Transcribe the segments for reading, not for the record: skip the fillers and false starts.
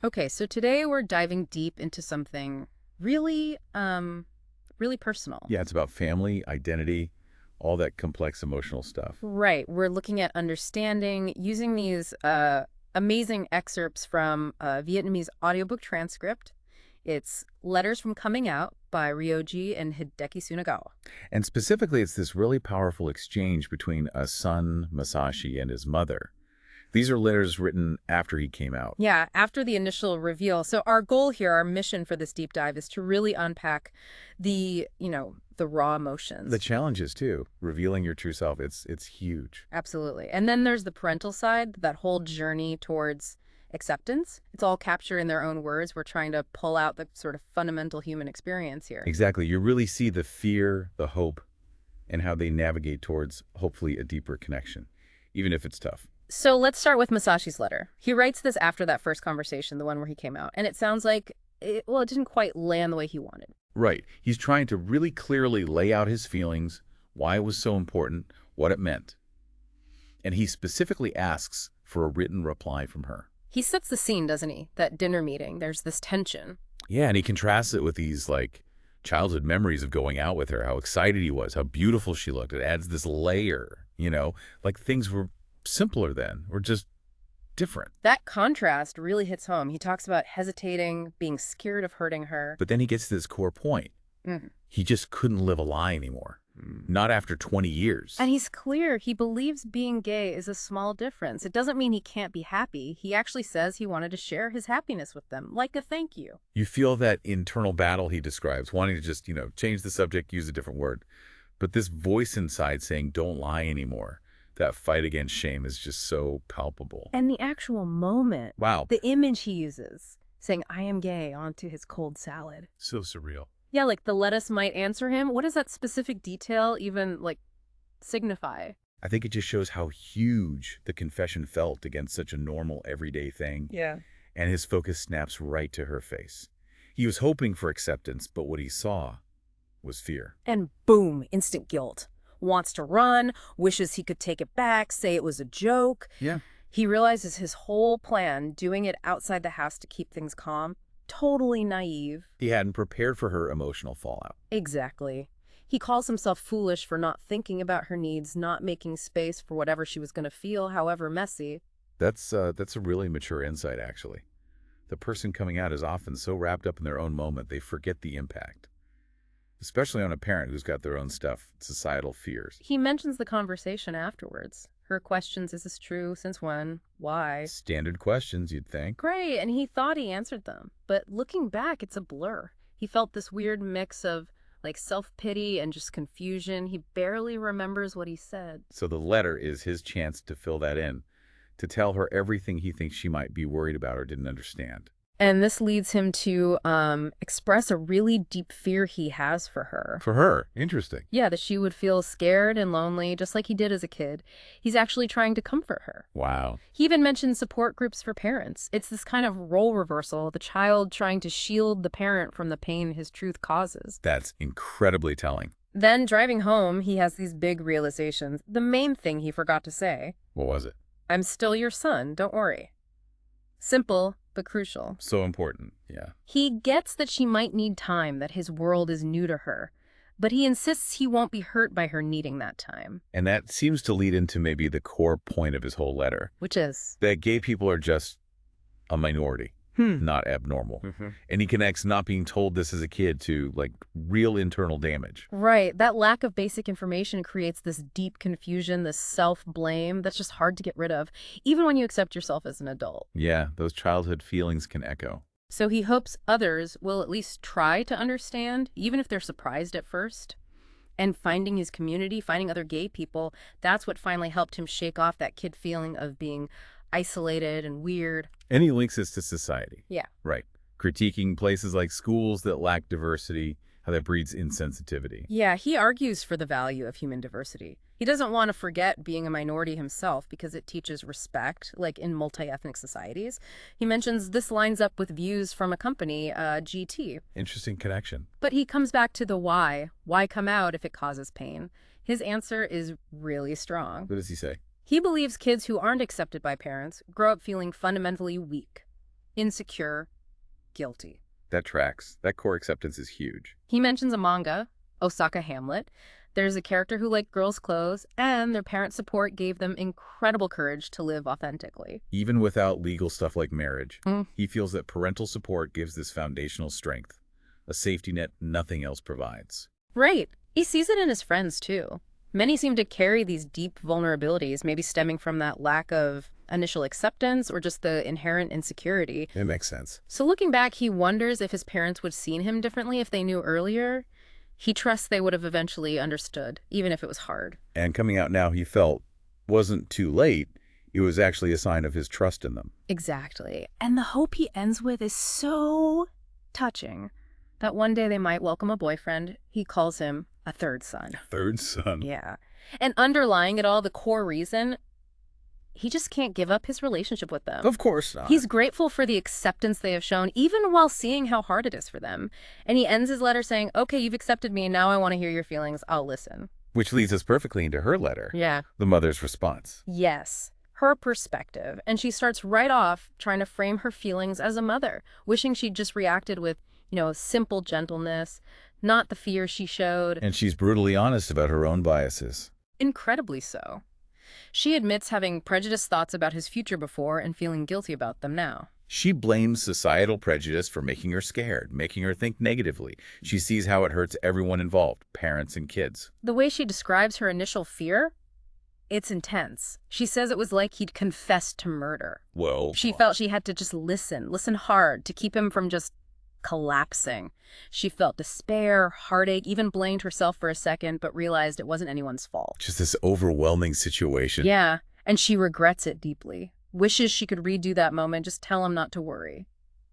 Okay, so today we're diving deep into something really, really personal. Yeah, it's about family, identity, all that complex emotional stuff. Right. We're looking at understanding using these amazing excerpts from a Vietnamese audiobook transcript. It's Letters from Coming Out by Ryoji and Hideki Sunagawa. And specifically, it's this really powerful exchange between a son, Masashi, and his mother. These are letters written after he came out. Yeah, after the initial reveal. So our goal here, our mission for this deep dive is to really unpack the raw The emotions. challenges, too, revealing your true self, it's huge. Absolutely. And then there's the parental side, that whole journey towards acceptance. It's all captured in their own words. We're trying to pull out the sort of fundamental human experience here. Exactly. You really see the fear, the hope, and how they navigate towards, hopefully, a deeper connection, even if it's tough. So let's start with Masashi's letter. He writes this after that first conversation, the one where he came out. And it sounds like, it didn't quite land the way he wanted. Right. He's trying to really clearly lay out his feelings, why it was so important, what it meant. And he specifically asks for a written reply from her. He sets the scene, doesn't he? That dinner meeting, there's this tension. Yeah, and he contrasts it with these, like, childhood memories of going out with her, how excited he was, how beautiful she looked. It adds this layer, like things were simpler then, or just different. That contrast really hits home. He talks about hesitating, being scared of hurting her. But then he gets to this core point. Mhm. He just couldn't live a lie anymore. Not after 20 years. And he's clear. He believes being gay is a small difference. It doesn't mean he can't be happy. He actually says he wanted to share his happiness with them, like a thank you. You feel that internal battle he describes, wanting to just, change the subject, use a different word. But this voice inside saying, don't lie anymore. That fight against shame is just so palpable. And the actual moment, Wow. the image he uses, saying, I am gay, onto his cold salad. So surreal. Yeah, like the lettuce might answer him. What does that specific detail even, signify? I think it just shows how huge the confession felt against such a normal, everyday thing. Yeah. And his focus snaps right to her face. He was hoping for acceptance, but what he saw was fear. And boom, instant guilt. Wants to run, wishes he could take it back, say it was a joke. Yeah. He realizes his whole plan, doing it outside the house to keep things calm, totally naive. He hadn't prepared for her emotional fallout. Exactly. He calls himself foolish for not thinking about her needs, not making space for whatever she was going to feel, however messy. That's a really mature insight, actually. The person coming out is often so wrapped up in their own moment, they forget the impact. Especially on a parent who's got their own stuff, societal fears. He mentions the conversation afterwards. Her questions, is this true? Since when? Why? Standard questions, you'd think. Great, and he thought he answered them. But looking back, it's a blur. He felt this weird mix of, self-pity and just confusion. He barely remembers what he said. So the letter is his chance to fill that in, to tell her everything he thinks she might be worried about or didn't understand. And this leads him to express a really deep fear he has for her. For her. Interesting. Yeah, that she would feel scared and lonely, just like he did as a kid. He's actually trying to comfort her. Wow. He even mentioned support groups for parents. It's this kind of role reversal, the child trying to shield the parent from the pain his truth causes. That's incredibly telling. Then, driving home, he has these big realizations. The main thing he forgot to say, What was it? I'm still your son, don't worry. Simple, but crucial. So important. Yeah. He gets that she might need time, that his world is new to her, but he insists he won't be hurt by her needing that time. And that seems to lead into maybe the core point of his whole letter. Which is? That gay people are just a minority, not abnormal. And he connects not being told this as a kid to, real internal damage. Right. That lack of basic information creates this deep confusion, this self-blame that's just hard to get rid of, even when you accept yourself as an adult. Yeah, those childhood feelings can echo. So he hopes others will at least try to understand, even if they're surprised at first. And finding his community, finding other gay people, that's what finally helped him shake off that kid feeling of being isolated and weird. And he links this to society. Yeah. Right. Critiquing places like schools that lack diversity, how that breeds insensitivity. Yeah, he argues for the value of human diversity. He doesn't want to forget being a minority himself because it teaches respect, like in multi-ethnic societies. He mentions this lines up with views from a company, GT. Interesting connection. But he comes back to the why. Why come out if it causes pain? His answer is really strong. What does he say? He believes kids who aren't accepted by parents grow up feeling fundamentally weak. insecure, guilty. That tracks. That core acceptance is huge. He mentions a manga, Osaka Hamlet. There's a character who liked girls' clothes, and their parents' support gave them incredible courage to live authentically. Even without legal stuff like marriage, Mm. he feels that parental support gives this foundational strength, a safety net nothing else provides. Right. He sees it in his friends, too. Many seem to carry these deep vulnerabilities, maybe stemming from that lack of initial acceptance or just the inherent insecurity. It makes sense. So looking back, he wonders if his parents would have seen him differently if they knew earlier. He trusts they would have eventually understood, even if it was hard. And coming out now, he felt wasn't too late. It was actually a sign of his trust in them. Exactly. And the hope he ends with is so touching that one day they might welcome a boyfriend. He calls him a third son. Third son. Yeah. And underlying it all, the core reason, he just can't give up his relationship with them. Of course not. He's grateful for the acceptance they have shown, even while seeing how hard it is for them. And he ends his letter saying, okay, you've accepted me, now I want to hear your feelings. I'll listen. Which leads us perfectly into her letter. Yeah. The mother's response. Yes. Her perspective. And she starts right off trying to frame her feelings as a mother, wishing she'd just reacted with, simple gentleness, not the fear she showed. And she's brutally honest about her own biases. Incredibly so. She admits having prejudiced thoughts about his future before and feeling guilty about them now. She blames societal prejudice for making her scared, making her think negatively. She sees how it hurts everyone involved, parents and kids. The way she describes her initial fear, it's intense. She says it was like he'd confessed to murder. Whoa. She felt she had to just listen hard to keep him from just collapsing. She felt despair, heartache, even blamed herself for a second, but realized it wasn't anyone's fault. Just this overwhelming situation. Yeah, and she regrets it deeply. Wishes she could redo that moment, just tell him not to worry.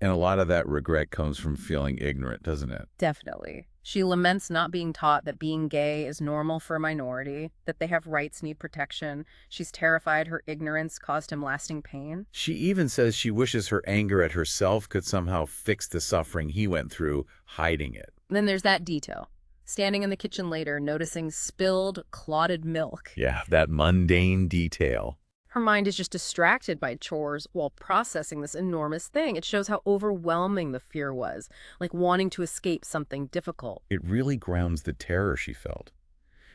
And a lot of that regret comes from feeling ignorant, doesn't it? Definitely. She laments not being taught that being gay is normal for a minority, that they have rights, need protection. She's terrified her ignorance caused him lasting pain. She even says she wishes her anger at herself could somehow fix the suffering he went through, hiding it. Then there's that detail. Standing in the kitchen later, noticing spilled, clotted milk. Yeah, that mundane detail. Her mind is just distracted by chores while processing this enormous thing. It shows how overwhelming the fear was, like wanting to escape something difficult. It really grounds the terror she felt.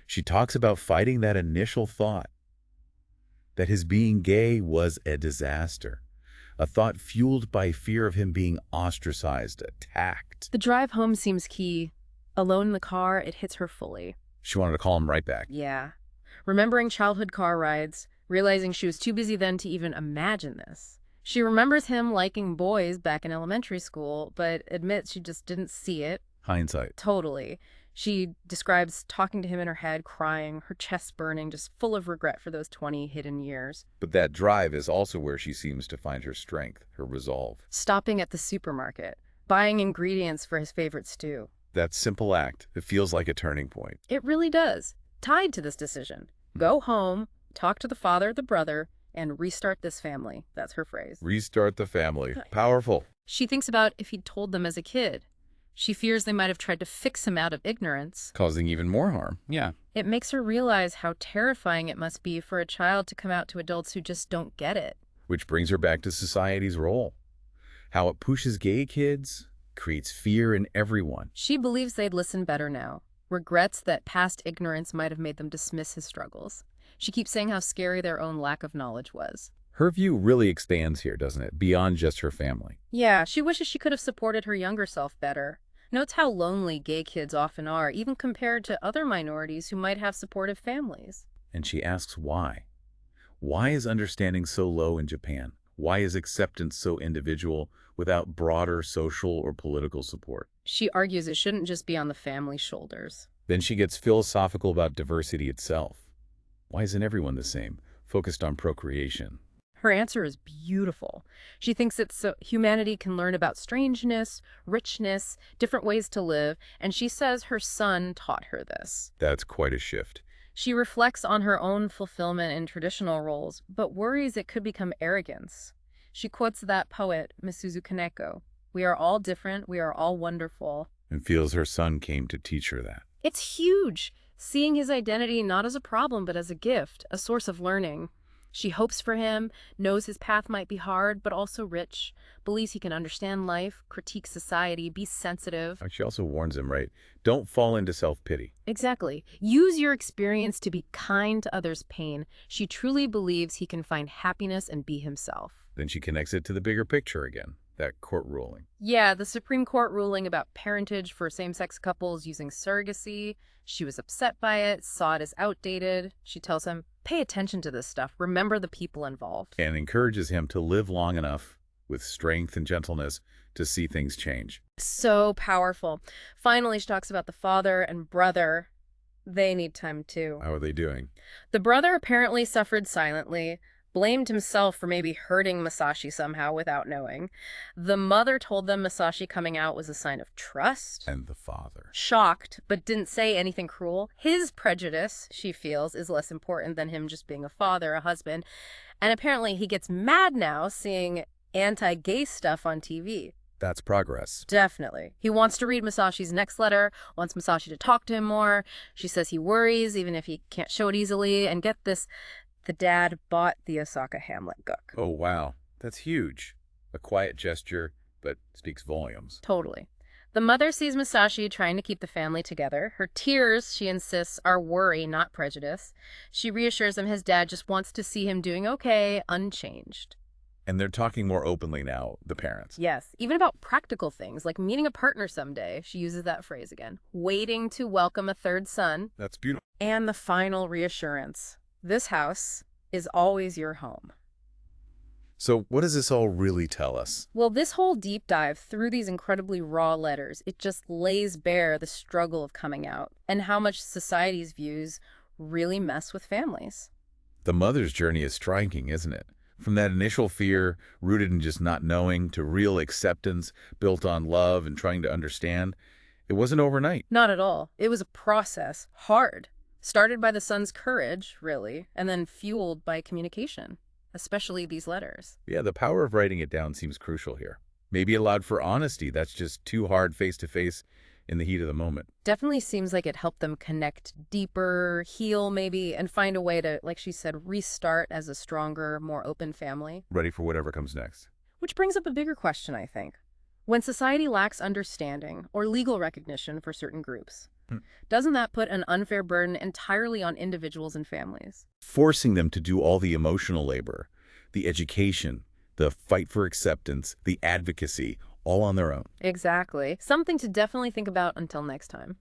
She talks about fighting that initial thought, that his being gay was a disaster, a thought fueled by fear of him being ostracized, attacked. The drive home seems key. Alone in the car, it hits her fully. She wanted to call him right back. Yeah. Remembering childhood car rides, realizing she was too busy then to even imagine this. She remembers him liking boys back in elementary school, but admits she just didn't see it. Hindsight. Totally. She describes talking to him in her head, crying, her chest burning, just full of regret for those 20 hidden years. But that drive is also where she seems to find her strength, her resolve. Stopping at the supermarket, buying ingredients for his favorite stew. That simple act, it feels like a turning point. It really does. Tied to this decision. Go home, talk to the father, the brother, and restart this family. That's her phrase. Restart the family. Powerful. She thinks about if he'd told them as a kid. She fears they might have tried to fix him out of ignorance. Causing even more harm. Yeah. It makes her realize how terrifying it must be for a child to come out to adults who just don't get it. Which brings her back to society's role. How it pushes gay kids, creates fear in everyone. She believes they'd listen better now. Regrets that past ignorance might have made them dismiss his struggles. She keeps saying how scary their own lack of knowledge was. Her view really expands here, doesn't it? Beyond just her family. Yeah, she wishes she could have supported her younger self better. Notes how lonely gay kids often are, even compared to other minorities who might have supportive families. And she asks why. Why is understanding so low in Japan? Why is acceptance so individual without broader social or political support? She argues it shouldn't just be on the family's shoulders. Then she gets philosophical about diversity itself. Why isn't everyone the same, focused on procreation? Her answer is beautiful. She thinks that humanity can learn about strangeness, richness, different ways to live, and she says her son taught her this. That's quite a shift. She reflects on her own fulfillment in traditional roles, but worries it could become arrogance. She quotes that poet, Misuzu Kaneko, "We are all different, we are all wonderful." And feels her son came to teach her that. It's huge, seeing his identity not as a problem but as a gift, a source of learning. She hopes for him, knows his path might be hard, but also rich, believes he can understand life, critique society, be sensitive. She also warns him, right? Don't fall into self-pity. Exactly. Use your experience to be kind to others' pain. She truly believes he can find happiness and be himself. Then she connects it to the bigger picture again, that court ruling. Yeah, the Supreme Court ruling about parentage for same-sex couples using surrogacy. She was upset by it, saw it as outdated. She tells him, pay attention to this stuff. Remember the people involved. And encourages him to live long enough with strength and gentleness to see things change. So powerful. Finally, she talks about the father and brother. They need time too. How are they doing? The brother apparently suffered silently, blamed himself for maybe hurting Masashi somehow without knowing. The mother told them Masashi coming out was a sign of trust. And the father. Shocked, but didn't say anything cruel. His prejudice, she feels, is less important than him just being a father, a husband. And apparently he gets mad now seeing anti-gay stuff on TV. That's progress. Definitely. He wants to read Masashi's next letter, wants Masashi to talk to him more. She says he worries, even if he can't show it easily. And get this, the dad bought the Osaka Hamlet book. Oh, wow. That's huge. A quiet gesture, but speaks volumes. Totally. The mother sees Masashi trying to keep the family together. Her tears, she insists, are worry, not prejudice. She reassures him his dad just wants to see him doing okay, unchanged. And they're talking more openly now, the parents. Yes, even about practical things, like meeting a partner someday. She uses that phrase again. Waiting to welcome a third son. That's beautiful. And the final reassurance. This house is always your home. So what does this all really tell us? Well, this whole deep dive through these incredibly raw letters, it just lays bare the struggle of coming out and how much society's views really mess with families. The mother's journey is striking, isn't it? From that initial fear, rooted in just not knowing, to real acceptance, built on love and trying to understand. It wasn't overnight. Not at all. It was a process, hard. Started by the son's courage, really, and then fueled by communication, especially these letters. Yeah, the power of writing it down seems crucial here. Maybe allowed for honesty. That's just too hard face-to-face in the heat of the moment. Definitely seems like it helped them connect deeper, heal maybe, and find a way to, like she said, restart as a stronger, more open family. Ready for whatever comes next. Which brings up a bigger question, I think. When society lacks understanding or legal recognition for certain groups, doesn't that put an unfair burden entirely on individuals and families? Forcing them to do all the emotional labor, the education, the fight for acceptance, the advocacy, all on their own. Exactly. Something to definitely think about until next time.